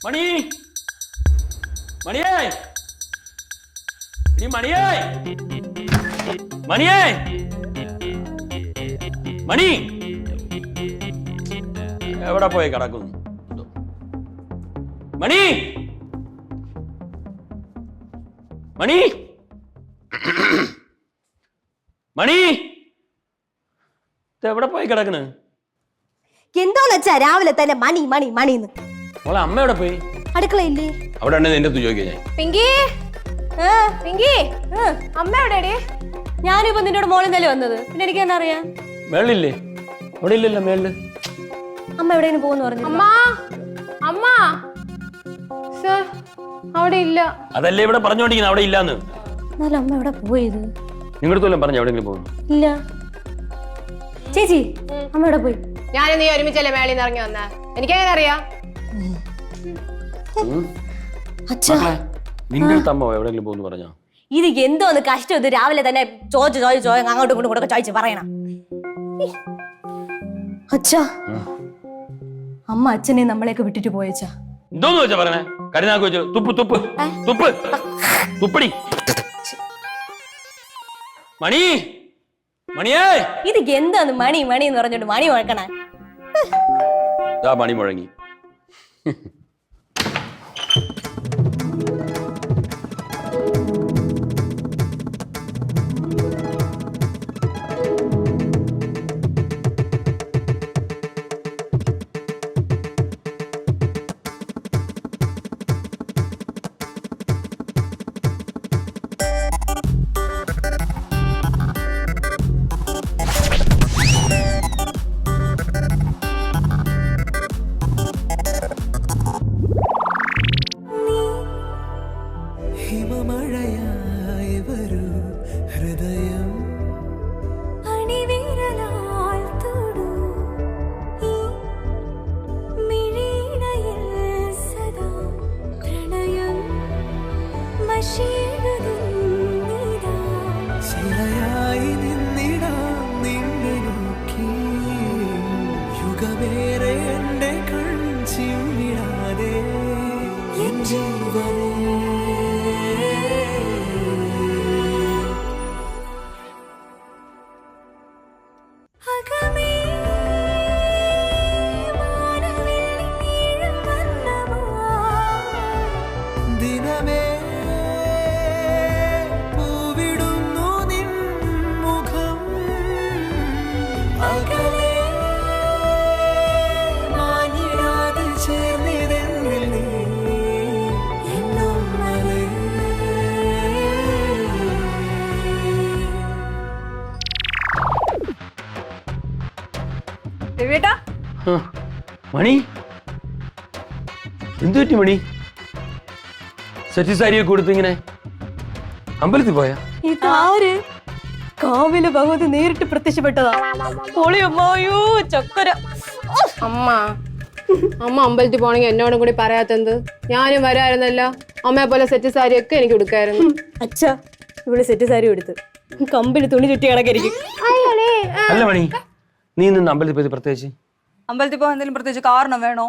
മണി മണിയേ മണിയേ മണിയേ മണി എവിടെ പോയി കിടക്കുന്നു? മണി മണി മണി എവിടെ പോയി കിടക്കണ്? എന്തോന്ന് വെച്ചാ രാവിലെ തന്നെ മണി മണി മണിന്ന്. മോളെ അമ്മ എവിടെ പോയി? അടുക്കളയില്ലേ? അവിടെ എന്റെ അടുത്ത് ചോദിക്കാം ഞാൻ. പിങ്കി പിങ്കി അമ്മ എവിടെയാടി? ഞാനിപ്പോ നിന്നോട് മോളിന്നല്ലേ വന്നത്, പിന്നെ എനിക്ക് എന്നാ അറിയാം? മേളില്ലേ? അവിടെ ഇല്ലല്ലോ മേളില്. അമ്മ എവിടെയും പോകുന്നു പറഞ്ഞു. അമ്മ അമ്മ സർ അവിടെ ഇല്ല. അതല്ലേ ഇവിടെ പറഞ്ഞോണ്ടിരിക്കുന്നത് അവിടെ ഇല്ലാന്ന്. എന്നാലും അമ്മ എവിടെ പോയത്? നിങ്ങളുടെ തോലും പറഞ്ഞു എവിടെയെങ്കിലും പോകുന്നു. ഇല്ല ചേച്ചി, അമ്മ എവിടെ പോയി? ഞാനും നീ ഒരുമിച്ചല്ലേ മേളിൽ നിന്ന് ഇറങ്ങി വന്ന, എനിക്കെങ്ങനെ അറിയാം? നിന്റെ അടുത്ത് അമ്മ എവിടെയെങ്കിലും പോകുന്നു പറഞ്ഞോ? ഇത് എന്തോന്ന് കഷ്ടം, ഇത് രാവിലെ തന്നെ ചോദിച്ചു അങ്ങോട്ടും ഇങ്ങോട്ടും കൂടെ ചോദിച്ചു പറയണം. അച്ഛാ, അമ്മ അച്ഛനെ നമ്മളെയൊക്കെ വിട്ടിട്ട് പോയച്ചാ. എന്തോന്ന് വെച്ചാ പറയണേ? കരുനാക്ക് വെച്ചു തുപ്പ് തുപ്പ് തുപ്പ് തുപ്പടി. മണി മണിയേ, ഇത് എന്താന്ന് മണി മണി എന്ന് പറഞ്ഞോണ്ട് മണി മുഴക്കണേ. മണി മുഴങ്ങി. മണി എന്തു പറ്റി മണി? സെറ്റ് സാരിയൊക്കെ കൊടുത്ത് ഇങ്ങനെ അമ്പലത്തിൽ പോയാ? ഇതാര്? കാവിലെ ഭഗവതി നേരിട്ട് പ്രത്യക്ഷപ്പെട്ടതാ. പൊളിയമ്മായോ ചക്കര. അമ്മ അമ്മ അമ്പലത്തിൽ പോണെങ്കിൽ എന്നോടും കൂടി പറയാത്തെന്ത്? ഞാനും വരായിരുന്നല്ലോ. അമ്മയെ പോലെ സെറ്റ് സാരി ഒക്കെ എനിക്ക് കൊടുക്കായിരുന്നു. അച്ഛാ, ഇവിടെ സെറ്റ് സാരി എടുത്ത് കമ്പിൽ തുണി ചുറ്റി കിടക്കരിക്കും. അല്ല മണി, നീ നിന്ന് അമ്പലത്തിൽ പോയത് പ്രത്യേകിച്ച്? അമ്പലത്തിൽ പോകാൻ എന്തെങ്കിലും പ്രത്യേകിച്ച് കാരണം വേണോ?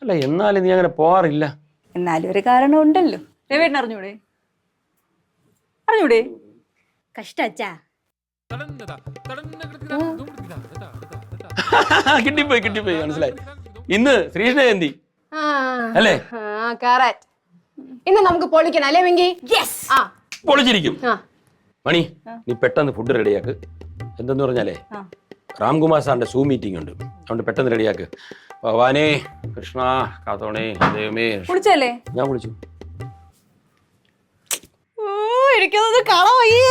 അല്ല, എന്നാലും നീ അങ്ങനെ പോവാറില്ല. എന്നാലും ഒരു കാരണം ഉണ്ടല്ലോ. രവേട്ടൻ അറിഞ്ഞൂടെ? അറിഞ്ഞൂടെ? കഷ്ട അച്ഛാ. കിട്ടിപ്പോയി മനസ്സിലായി. ഇന്ന് ശ്രീകൃഷ്ണ ജയന്തി അല്ലേ? ഇന്ന് നമുക്ക് പൊളിക്കണം അല്ലേ വെങ്കി? പൊളിച്ചിരിക്കും. മണി, നീ പെട്ടെന്ന് ഫുഡ് റെഡിയാക്ക്. എന്തെന്ന് പറഞ്ഞാലേ രാംകുമാർ സാറിന്റെ സൂ മീറ്റിംഗ് ഉണ്ട്, അതുകൊണ്ട് പെട്ടെന്ന് റെഡിയാക്ക്. ഭഗവാനേ കൃഷ്ണ കാത്തോണേ ദൈവമേ. വിളിച്ചല്ലേ? ഞാൻ വിളിച്ചു. എനിക്കതൊന്ന് കാണാൻ വയ്യേ.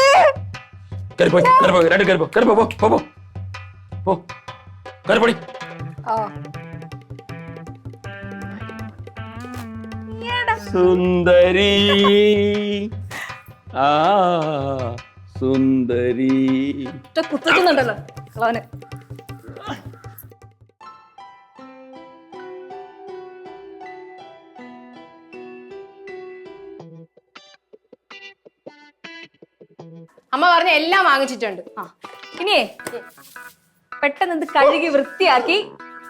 സുന്ദരി ആ സുന്ദരി കുത്തുന്നുണ്ടല്ലോ കളവന്. അമ്മ പറഞ്ഞ എല്ലാം വാങ്ങിച്ചിട്ടുണ്ട്. ഇനിയേ പെട്ടെന്ന് ഇത് കഴുകി വൃത്തിയാക്കി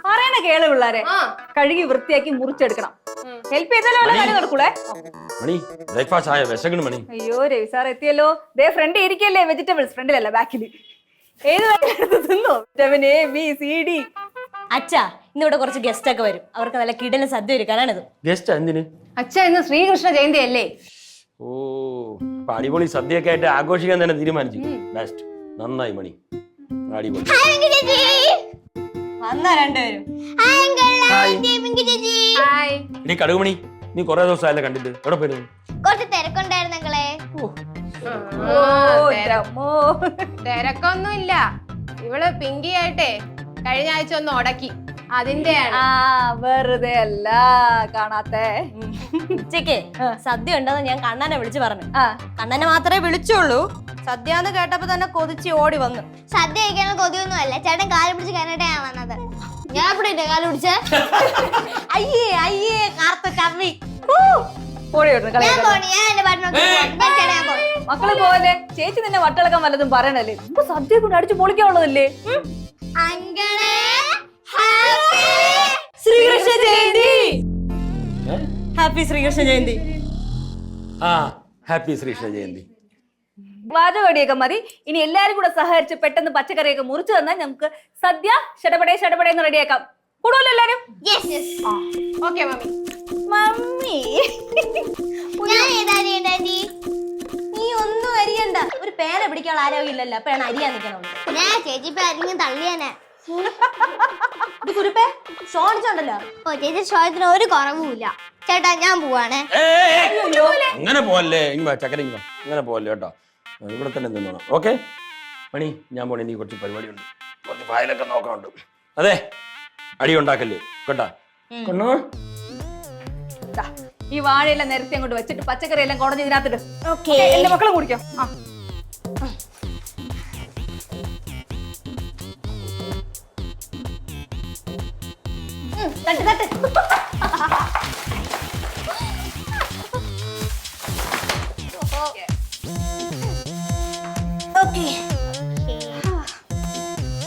പറയണ കേള് പിള്ളേരെ, കഴുകി വൃത്തിയാക്കി മുറിച്ചെടുക്കണം. ഹെൽപ്പ് ചെയ്താലോ കാര്യം നടക്കൂളേ. മണി ബ്രേക്ക്ഫാസ്റ്റ് ആയ വിശകണ് മണി. അയ്യോ രവി സാർ എത്തിയല്ലോ. ദേ ഫ്രണ്ട് ഇരിക്കല്ലേ, വെജിറ്റബിൾസ് ഫ്രണ്ടിലല്ല ബാക്കില്. ഏത് തിന്നോ? Vitamin A B C D. അച്ഛാ ഇന്നിവിടെ കുറച്ച് ഗസ്റ്റ് ഒക്കെ വരും, അവർക്ക് നല്ല കിടലും സദ്യ ഒരുക്കാനാണിത്. ഗസ്റ്റ് എന്തിന്? അച്ഛാ ഇന്ന് ശ്രീകൃഷ്ണ ജയന്തി അല്ലേ? ഓ അടിപൊളി സദ്യയൊക്കെ ആയിട്ട് ആഘോഷിക്കാൻ തന്നെ തീരുമാനിച്ചു. ബെസ്റ്റ്, നന്നായി മണി, അടിപൊളി. വന്നാ രണ്ടുപേരും. ഇനി കടുകുമണി, നീ കൊറേ ദിവസമായല്ലേ കണ്ടിട്ട്, എവിടെ പോയിരുന്നു? കുറച്ച് തിരക്കുണ്ടായിരുന്നു ഞങ്ങളെ. തിരക്കൊന്നുമില്ല, ഇവള് പിങ്കി ആയിട്ടേ കഴിഞ്ഞ ആഴ്ച ഒന്ന് ഉടക്കി, അതിന്റെയാണ്. വെറുതെ അല്ല കാണാത്തെ. ഉച്ചക്ക് സദ്യ ഉണ്ടെന്ന് ഞാൻ കണ്ണനെ വിളിച്ചു പറഞ്ഞു. കണ്ണനെ മാത്രമേ വിളിച്ചുള്ളൂ. സദ്യ എന്ന് കേട്ടപ്പോ തന്നെ കൊതിച്ച് ഓടി വന്നു. സദ്യ കഴിക്കാനുള്ള കൊതിയൊന്നും അല്ല, ചേട്ടൻ കാല് പിടിച്ച് കഴിഞ്ഞിട്ടാ ഞാൻ വന്നത്. ഞാൻ എവിടെ കാല് പിടിച്ചേ? അയ്യേ അയ്യേ കാർത്ത ചമ്മി. ഞാൻ പോണി, ഞാൻ എന്റെ പാട്ട് നോക്കി ഞാൻ പോണി. മക്കള് പോലെ ചേച്ചി നിന്നെ വട്ടിളക്കാൻ വല്ലതും പറയണല്ലേ? നമുക്ക് സദ്യ കൊണ്ട് അടിച്ചു പൊളിക്കാനുള്ളതല്ലേ? അങ്കിളേ ശ്രീകൃഷ്ണ ജയന്തി. ഹാപ്പി ശ്രീകൃഷ്ണ ജയന്തി. ആ ഹാപ്പി ശ്രീകൃഷ്ണ ജയന്തി. വാചകടിയൊക്കെ മതി. ഇനി എല്ലാരും കൂടെ സഹകരിച്ച് പെട്ടെന്ന് പച്ചക്കറിയൊക്കെ മുറിച്ചു തന്നാൽ നമുക്ക് സദ്യ ഷടപടേന്ന് റെഡിയാക്കാം. കൂടുമല്ലോ എല്ലാരും? Okay mummy. മമ്മി ഞാൻ ഏതാ ഡാഡി? നീ ഒന്നും അരിയണ്ട, ഒരു പേന പിടിക്കാനുള്ള ആരോഗ്യം ഇല്ലല്ലോ, അപ്പൊ അരിയാൻ നിൽക്കണം. ഞാൻ ചേച്ചി ഇപ്പൊ ആരെങ്കിലും തള്ളിയാനെ. ഇത് കുരുപ്പേ ഷോണിച്ചോണ്ടല്ലോ. ഓ ചേച്ചി ഷോയത്തിന് ഒരു കുറവുമില്ല. ചേട്ടാ ഞാൻ പോവാണേ. അങ്ങനെ പോവല്ലേ, ചക്കര അങ്ങനെ പോവല്ലേ കേട്ടോ, ഇവിടെ തന്നെ നിന്നോണം. ഓക്കെ മണി, ഞാൻ പോണേ, നീ കുറച്ച് പരിപാടിയുണ്ട്, കുറച്ച് ഫയലൊക്കെ നോക്കാനുണ്ട്. അതെ, അടി ഉണ്ടാക്കല്ലേ കേട്ടാ. ഈ വാഴയെല്ലാം നിരത്തി അങ്ങോട്ട് വെച്ചിട്ട് പച്ചക്കറി എല്ലാം കുടഞ്ഞ് ഇതിനകത്തിട്ട്. ഓക്കേ, എന്റെ മക്കളും കുടിക്കാം. തട്ട് തട്ട്. ഓക്കേ,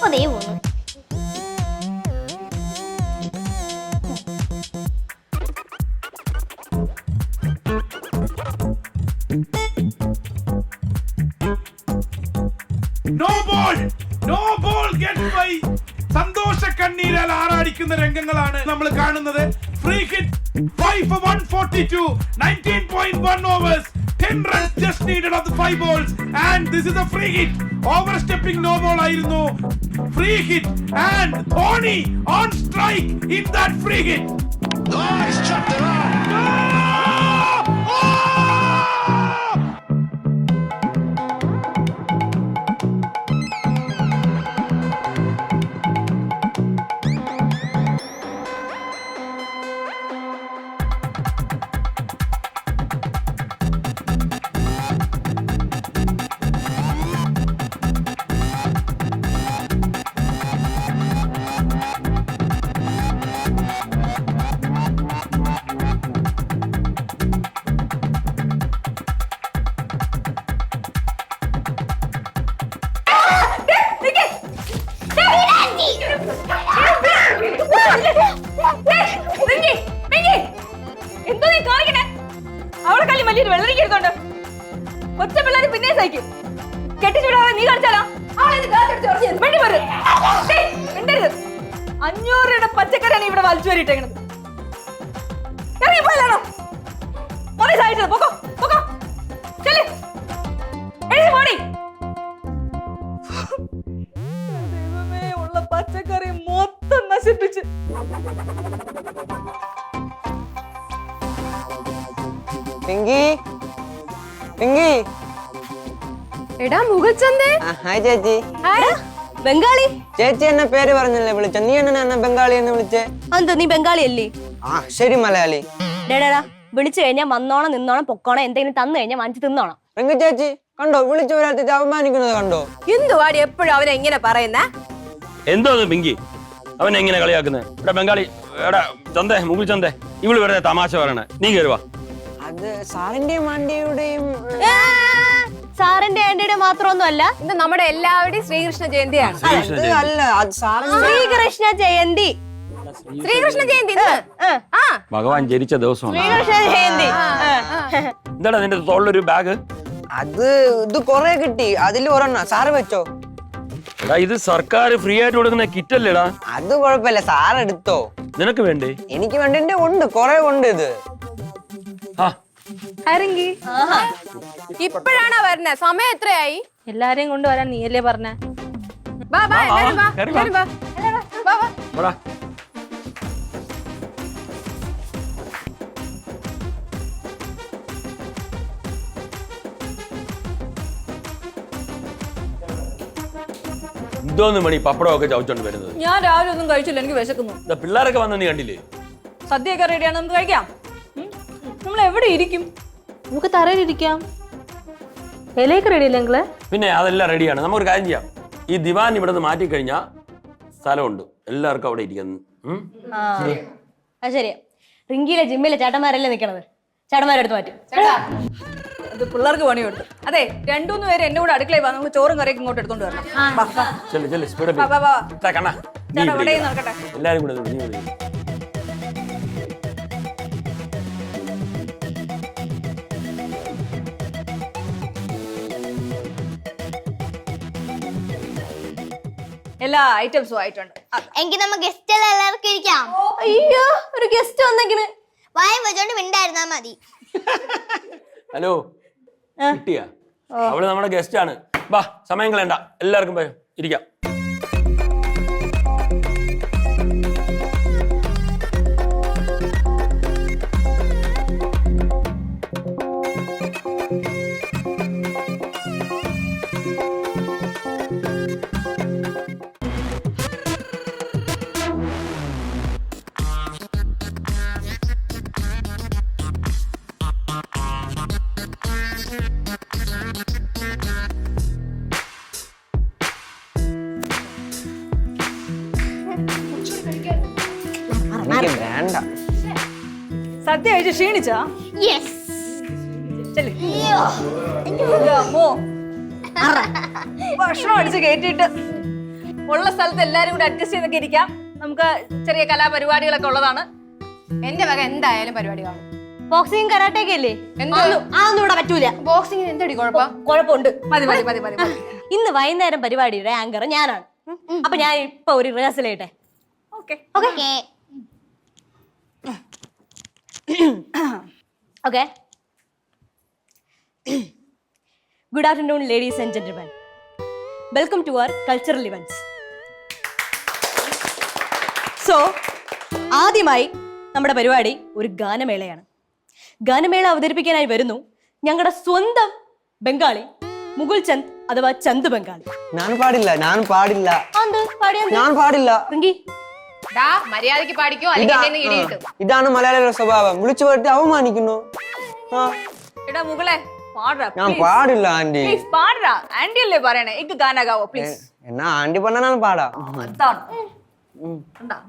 അതേ പോന്നു. No ball gets by. സന്തോഷ കണ്ണീരാൽ ആറാടിക്കുന്ന രംഗങ്ങളാണ് നമ്മൾ കാണുന്നത്. Free hit 5 for 142, 19.1 overs, 10 runs just needed on the 5 balls, and this is a free hit. Overstepping no ball ആയിരുന്നു. Free hit and Dhoni on strike in that free hit. Nice shot there. എന്തോ നീ കാണിക്കണേ? അവളെ കല്ലി മല്ലിട്ട് വെള്ളരിക്കരുത്തോണ്ട് ഒറ്റ പിള്ളേര് പിന്നെ സഹിക്കും. കെട്ടിച്ചുവിടാതെ നീ കളിച്ചാലോ? 500 രൂപയുടെ പച്ചക്കറിയാണ് ഇവിടെ വലിച്ചു വരിട്ടേക്കണത്. ഇറങ്ങിപ്പോയാലോ? സഹായിച്ചത് പൊക്കോ പൊക്കോ ചെല് എഴുതി പോടി. ദൈവമേ, ഉള്ള പച്ചക്കറി മൊത്തം നശിപ്പിച്ച്. എടാ മുഖച്ചന്തേ. ഹായ് ചേച്ചി. ബംഗാളി ചേച്ചി എന്നെ പേര് പറഞ്ഞല്ലേ വിളിച്ച, നീ എന്നെ ബംഗാളി എന്ന് വിളിച്ചേ? എന്തോ നീ ബംഗാളി അല്ലേ? ആ ശരി, മലയാളി. ഡേടാ, വിളിച്ചു കഴിഞ്ഞാൽ വന്നോണം നിന്നോണം പൊക്കോണം, എന്തെങ്കിലും തന്നു കഴിഞ്ഞാൽ വാങ്ങിച്ച് തിന്നോണം. രംഗ ചേച്ചി കണ്ടോ, വിളിച്ചു വരാത്ത അവമാനിക്കുന്നത് കണ്ടോ? എന്തുവാടി എപ്പോഴും അവനെ എങ്ങനെ പറയുന്നേ? എന്തോ പിങ്കി, അവൻ എങ്ങനെ കളിയാക്കുന്നത്? ഇവിടെ ബംഗാളി, എടാ ചന്തേ, മുകിൽ ചന്തേ, ഇവള് വെറുതെ തമാശ പറയണേ. നീ കയറുവാ. അത് സാറിന്റെയും ആന്റിയുടെയും സാറിന്റെ ആന്റിയുടെ മാത്രമൊന്നും അല്ല, ഇത് നമ്മുടെ എല്ലാവരുടെയും ശ്രീകൃഷ്ണ ജയന്തിയാണ്. അല്ല, അത് സാറിന്റെ ശ്രീകൃഷ്ണ ജയന്തി. ശ്രീകൃഷ്ണ ജയന്തി ഇന്ന്. ആ ഭഗവാൻ ജനിച്ച ദിവസമാണ് ശ്രീകൃഷ്ണ ജയന്തി എന്താടാ നിന്റെ തോളിലൊരു ബാഗ്? അത് ഇത് കൊറേ കിട്ടി അതിൽ ഒരെണ്ണ സാറ് വെച്ചോ. എടാ ഇത് സർക്കാർ ഫ്രീ ആയിട്ട് കൊടുക്കുന്ന കിറ്റ് അല്ലേടാ? അത് കുഴപ്പമില്ല, സാർ എടുത്തോ. നിനക്ക് വേണ്ടേ? എനിക്ക് വേണ്ടി ഉണ്ട്, കൊറേ ഉണ്ട് ഇത്. ആ ഇറങ്ങി ഇപ്പോഴാണോ വരുന്നേ? സമയം എത്രയായി? എല്ലാരെയും കൊണ്ട് വരാൻ നീയല്ലേ പറഞ്ഞ. വാ വാ എല്ലാരും വാ, കേറി വാ. എല്ലാരും വാ. വാ വാ. വാടാ. എന്തോന്ന് മണി പപ്പടമൊക്കെ ചവച്ചോണ്ട് വരുന്നത്? ഞാൻ രാവിലെ ഒന്നും കഴിച്ചില്ല, എനിക്ക് വിശക്കുന്നു. ഇതാ പിള്ളേരൊക്കെ വന്ന നീ കണ്ടില്ലേ? സദ്യയൊക്കെ റെഡിയാണ്, നമുക്ക് കഴിക്കാം. നമ്മൾ എവിടെ ഇരിക്കും? നമുക്ക് തറയിലിരിക്കാം. ഇലയൊക്കെ റെഡി അല്ലേ നിങ്ങള്? പിന്നെ അതെല്ലാം റെഡിയാണ്. നമുക്കൊരു കാര്യം ചെയ്യാം, ഈ ദിവാൻ ഇവിടെ നിന്ന് മാറ്റി കഴിഞ്ഞാൽ സ്ഥലമുണ്ട്, എല്ലാവർക്കും അവിടെ ഇരിക്കുന്നു. അത് ശരിയാ. റിങ്കിയിലെ ജിമ്മിലെ ചേട്ടന്മാരല്ലേ നിക്കണത്, ചേട്ടന്മാരെടുത്ത് മാറ്റും. അത് പിള്ളേർക്ക് പണിയുണ്ട്. അതെ, 2-3 പേര് എന്റെ കൂടെ അടുക്കളയിൽ വാ, നമുക്ക് ചോറും കറിയൊക്കെ ഇങ്ങോട്ട് എടുത്തോണ്ട് വരണം. വാ, വാ. ചെല്ല് ചെല്ല് സ്പീഡ് വാ, വാ, വാ. കണ്ണാ നീ ചേട്ടാ, ഇവിടെ ഇവിടെ ഇരിക്ക്. നോക്കട്ടെ. എല്ലാരും കൂടെ നീ ഇവിടെ ഇരിക്ക്. എല്ലാ ഐറ്റംസും ആയിട്ടുണ്ട്. എങ്കിൽ നമുക്ക് ഗസ്റ്റ് എല്ലാവർക്കും ഇരിക്കാം. അയ്യോ, ഒരു ഗസ്റ്റ് വന്നെങ്കിന്. വായം വെച്ചോണ്ട് മിണ്ടായിരുന്നാ മതി. ഹലോ, കിട്ടിയാ? അവള് നമ്മുടെ ഗസ്റ്റ് ആണ്. വാ, സമയം കളയണ്ട, എല്ലാവർക്കും പോയോ ഇരിക്കാം. എനിക്ക് വേണ്ട. സദ്യ കഴിച്ച് ക്ഷീണിച്ചാ? യെസ്. ചെല്ലി. അമ്മോ, ഭക്ഷണം അടിച്ച് കയറ്റിയിട്ട് ഉള്ള സ്ഥലത്ത് എല്ലാരും കൂടെ അഡ്ജസ്റ്റ് ചെയ്തൊക്കെ ഇരിക്കാം. നമുക്ക് ചെറിയ കലാപരിപാടികളൊക്കെ ഉള്ളതാണ്. എന്റെ വക എന്തായാലും പരിപാടി കാണും. ബോക്സിംഗ് കരാട്ടേക്ക് അല്ലേ? എന്ത്? അതൊന്നും ഇവിടെ പറ്റൂല. ബോക്സിങ്ങിന് എന്തടി കുഴപ്പം? കുഴപ്പമുണ്ട്. മതി മതി മതി മതി മതി. ഇന്ന് വൈകുന്നേരം പരിപാടിയുടെ ആങ്കർ ഞാനാണ്. അപ്പൊ ഞാൻ ഇപ്പൊ ഒരു റിഹേഴ്സൽ ചെയ്യട്ടെ. Okay okay. Okay. Good afternoon, ladies and gentlemen. Welcome to our cultural events. So, ആദ്യമായി നമ്മുടെ പരിപാടി ഒരു ഗാനമേളയാണ്. ഗാനമേള അവതരിപ്പിക്കാനായി വരുന്നു ഞങ്ങളുടെ സ്വന്തം ബംഗാളി മുകുൾ ചന്ദ് അഥവാ ചന്ദ് ബംഗാളി. ഞാൻ പാടില്ല, ഞാൻ പാടില്ല, ഞാൻ പാടില്ല. റിങ്കി, മര്യാദക്ക് പാടിക്കോ, അല്ലെങ്കിൽ ഇടി കിട്ടും. ഇതാണ് മലയാളികളുടെ സ്വഭാവം, വിളിച്ചു വരുത്തി അവമാനിക്കുന്നു. എടാ മുകളെ പാടാ. ഞാൻ പാടില്ല ആന്റി. പ്ലീസ് പാടാ. ആന്റി അല്ലേ പറയണേ, എനിക്ക് ഗാന ഗാവോ പ്ലീസ്. എന്നാ ആന്റി പറഞ്ഞാ ഞാൻ പാടാ. അതാണ്.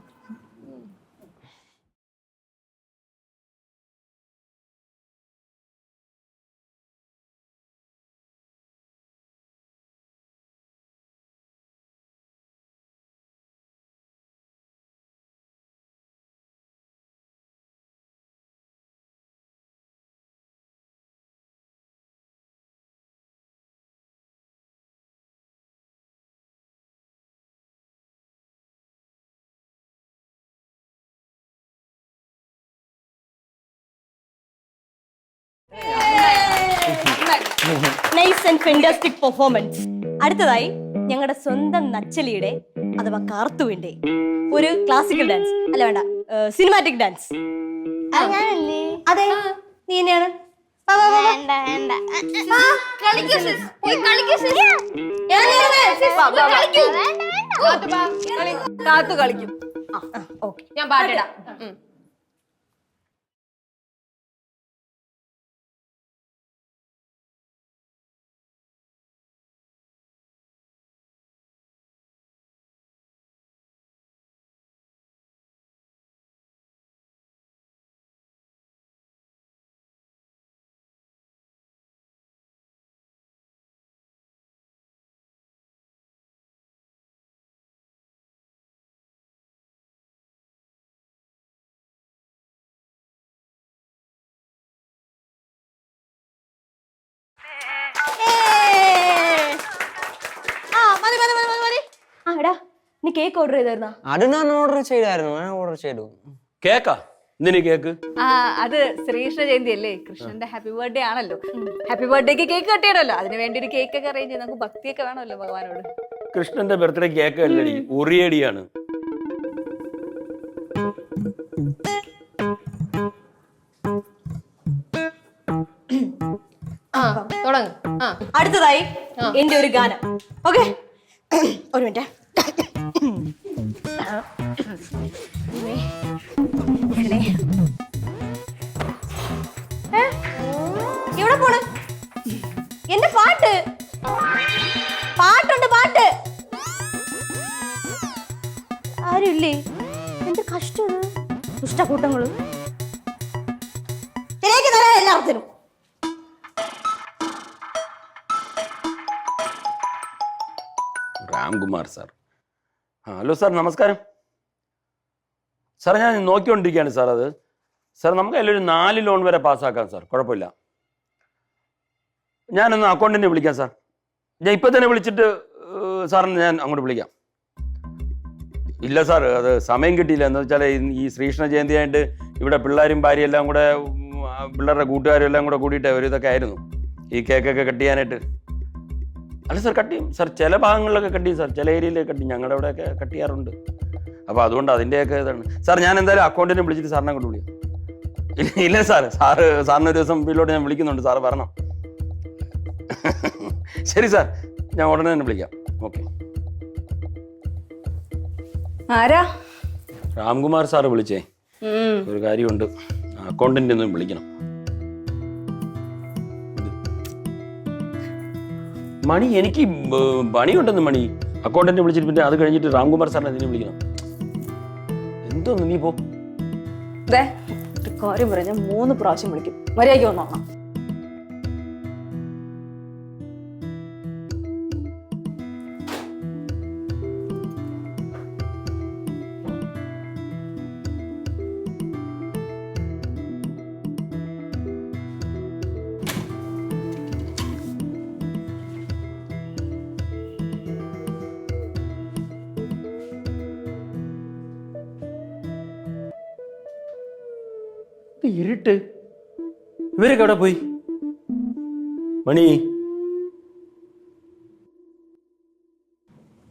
Nice and fantastic performance. അടുത്തതായി ഞങ്ങളുടെ സ്വന്തം നച്ചലിയുടെ അഥവാ കാർത്തുവിന്റെ ഒരു ക്ലാസിക്കൽ ഡാൻസ്, അല്ല വേണ്ട, സിനിമാറ്റിക് ഡാൻസ്. അതെ, നീ തന്നെയാണ്. വേണ്ട വേണ്ട. കളിക്കൂ സിസ്. പോയി കളിക്കൂ സിസ്. കാത്തു കളിക്കും. ഞാൻ പാട്ടിടാം. നീ കേക്ക് ഓർഡർ ചെയ്തായിരുന്നാ? അത് ഞാൻ ഓർഡർ ചെയ്തായിരുന്നു, ഞാൻ ഓർഡർ ചെയ്തു. കേക്കാ? എന്തിനു കേക്ക്? ആ അത് ശ്രീകൃഷ്ണ ജയന്തി അല്ലേ, കൃഷ്ണന്റെ ഹാപ്പി ബർത്ത്ഡേ ആണല്ലോ. ഹാപ്പി ബർത്ത്ഡേക്ക് കേക്ക് കട്ടിയിടല്ലോ, അതിന് വേണ്ടി ഒരു കേക്ക് ഒക്കെ അറേഞ്ച് ചെയ്ത് നമുക്ക് ഭക്തിയൊക്കെ വേണമല്ലോ ഭഗവാനോട്. കൃഷ്ണന്റെ ബർത്ത്ഡേ കേക്ക് അല്ലടി, ഉറിയടിയാണ്. തുടങ്ങ്. അടുത്തതായി എന്റെ ഒരു ഗാനം. ഓക്കെ, ഒരു മിനിറ്റ്. എവിടെ പോണ്? എന്റെ പാട്ട് പാട്ടുണ്ട്, പാട്ട് ആരുമില്ലേ? എന്റെ കഷ്ടം, ദുഷ്ടക്കൂട്ടങ്ങള് ശരിയാക്കി തരാം എല്ലാവർക്കും. രാംകുമാർ സാർ. ഹലോ സാർ, നമസ്കാരം സാർ. ഞാൻ നോക്കിക്കൊണ്ടിരിക്കുകയാണ് സാർ. അത് സാർ നമുക്ക് അതിലൊരു 4 ലോൺ വരെ പാസ്സാക്കാം സാർ, കുഴപ്പമില്ല. ഞാനൊന്ന് അക്കൗണ്ടന്റിനെ വിളിക്കാം സാർ. ഞാൻ ഇപ്പം തന്നെ വിളിച്ചിട്ട് സാറിന് ഞാൻ അങ്ങോട്ട് വിളിക്കാം. ഇല്ല സാർ, അത് സമയം കിട്ടിയില്ല. എന്ന് വെച്ചാൽ ഈ ശ്രീകൃഷ്ണ ജയന്തി ആയിട്ട് ഇവിടെ പിള്ളേരും ഭാര്യയും എല്ലാം കൂടെ, പിള്ളേരുടെ കൂട്ടുകാരും എല്ലാം കൂടെ കൂടിയിട്ട് ഒരു ഇതൊക്കെ ആയിരുന്നു ഈ കേക്കൊക്കെ കട്ട് ചെയ്യാനായിട്ട്. അല്ല സാർ, കട്ട് ചെയ്യും സാർ, ചില ഭാഗങ്ങളിലൊക്കെ കട്ട് ചെയ്യും സാർ, ചില ഏരിയയിലൊക്കെ കട്ട് ചെയ്യും, ഞങ്ങളുടെ അവിടെയൊക്കെ കട്ട് ചെയ്യാറുണ്ട്. അപ്പോൾ അതുകൊണ്ട് അതിൻ്റെയൊക്കെ ഇതാണ് സാർ. ഞാൻ എന്തായാലും അക്കൗണ്ടിനെ വിളിച്ചിട്ട് സാറിനെ അങ്ങോട്ട് വിളിക്കാം. ഇല്ല സാർ, സാറിന് ഒരു ദിവസം വീട്ടിലോട്ട് ഞാൻ വിളിക്കുന്നുണ്ട്, സാറ് വരണം. ശരി സാർ, ഞാൻ ഉടനെ തന്നെ വിളിക്കാം. ഓക്കെ. ആരാ? രാംകുമാർ സാറ് വിളിച്ചേ, ഒരു കാര്യമുണ്ട്, അക്കൗണ്ടന്റ് ഒന്നും വിളിക്കണം. മണി, എനിക്ക് പണിയുണ്ടെന്ന് മണി. അക്കൗണ്ടന്റ് വിളിച്ചിട്ട് പിന്നെ അത് കഴിഞ്ഞിട്ട് രാംകുമാർ സാറിനെ അതിനെ വിളിക്കണം. എന്തോന്ന് നീ പോ. ഒരു കാര്യം പറയാം, ഞാൻ 3 പ്രാവശ്യം വിളിക്കും, മര്യാദയ്ക്ക് വന്നോണം. ഇരുട്ട്, ഇവരൊക്കെ എവിടെ പോയി? മണി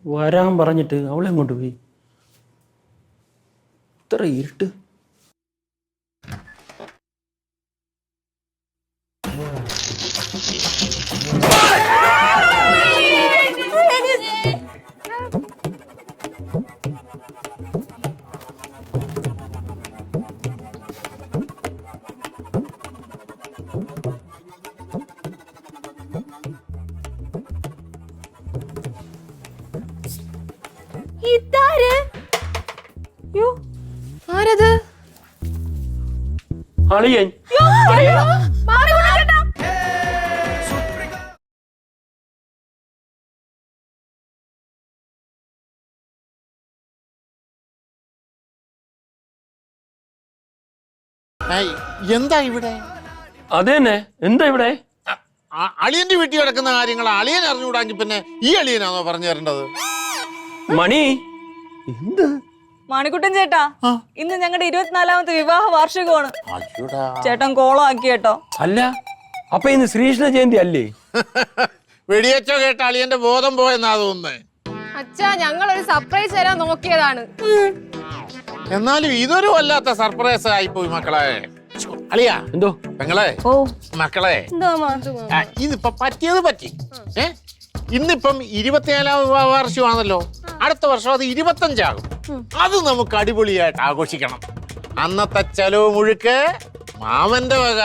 വരാൻ പറഞ്ഞിട്ട് അവളെങ്ങോട്ട് പോയി? ഇത്ര ഇരുട്ട്. ഇതാര്? ആരത്? അളിയൻ. എന്താ ഇവിടെ? അതേന്നെ, എന്താ ഇവിടെ? അളിയന്റെ വീട്ടിൽ കിടക്കുന്ന കാര്യങ്ങൾ അളിയൻ അറിഞ്ഞുകൂടാങ്കിൽ പിന്നെ ഈ അളിയനാണോ പറഞ്ഞു തരേണ്ടത്? മണി, എന്ത്? മണിക്കുട്ടൻ ചേട്ടാ, ഇന്ന് ഞങ്ങളുടെ 24ാമത്തെ വിവാഹ വാർഷികമാണ്. അയ്യോടാ, ചേട്ടൻ കോളം ആക്കി കേട്ടോ. അല്ല, അപ്പൊ ഇന്ന് ശ്രീകൃഷ്ണ ജയന്തി അല്ലേ? വെടിയേച്ചോ കേട്ട അളിയന്റെ ബോധം പോയെന്നാ തോന്നുന്നേ. അച്ഛാ, ഞങ്ങൾ ഒരു സർപ്രൈസ് തരാൻ നോക്കിയതാണ്. എന്നാലും ഇതൊരു വല്ലാത്ത സർപ്രൈസ് ആയിപ്പോയി മക്കളെ. അളിയാ, എന്തോ പെങ്ങളെ, മക്കളെ, ഇതിപ്പോ പറ്റിയത് പറ്റി. ഇന്നിപ്പം 24ാം വിവാഹ വാർഷികമാണല്ലോ. അടുത്ത വർഷം അത് 25 ആകും. അത് നമുക്ക് അടിപൊളിയായിട്ട് ആഘോഷിക്കണം. അന്നത്തെ ചെലവ് മുഴുക്ക് മാമന്റെ വക.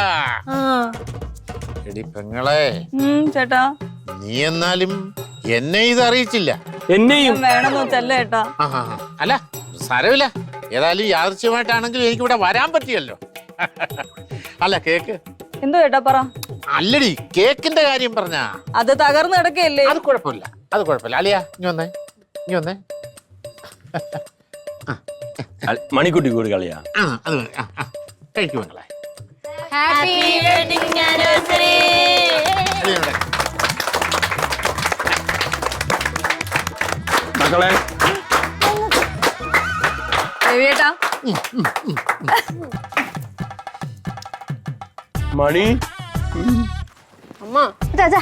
എടി പെങ്ങളെ, ചേട്ടാ, നീ എന്നാലും എന്നെ ഇത് അറിയിച്ചില്ല. എന്നെയും വേണമെന്ന് വെച്ചല്ല ചേട്ടാ. അല്ല, സാരമില്ല, ഏതായാലും യാദൃശ്യമായിട്ടാണെങ്കിലും എനിക്ക് ഇവിടെ വരാൻ പറ്റിയല്ലോ. അല്ല, കേക്ക് എന്തോ ചേട്ടാ പറ. അല്ലടി, കേക്കിന്റെ കാര്യം പറഞ്ഞാ അത് തകർന്ന് കിടക്കല്ലേ. അത് കുഴപ്പമില്ല, അത് കുഴപ്പമില്ല. അളിയാ, ഇനി വന്നേ, ഇനി വന്നേ. മണിക്കുട്ടി കൂടി കളിയാ. അത് കഴിക്കും മക്കളെ. Happy wedding anniversary. മക്കളെ രവിയേട്ടാ മണി അമ്മ അച്ഛാ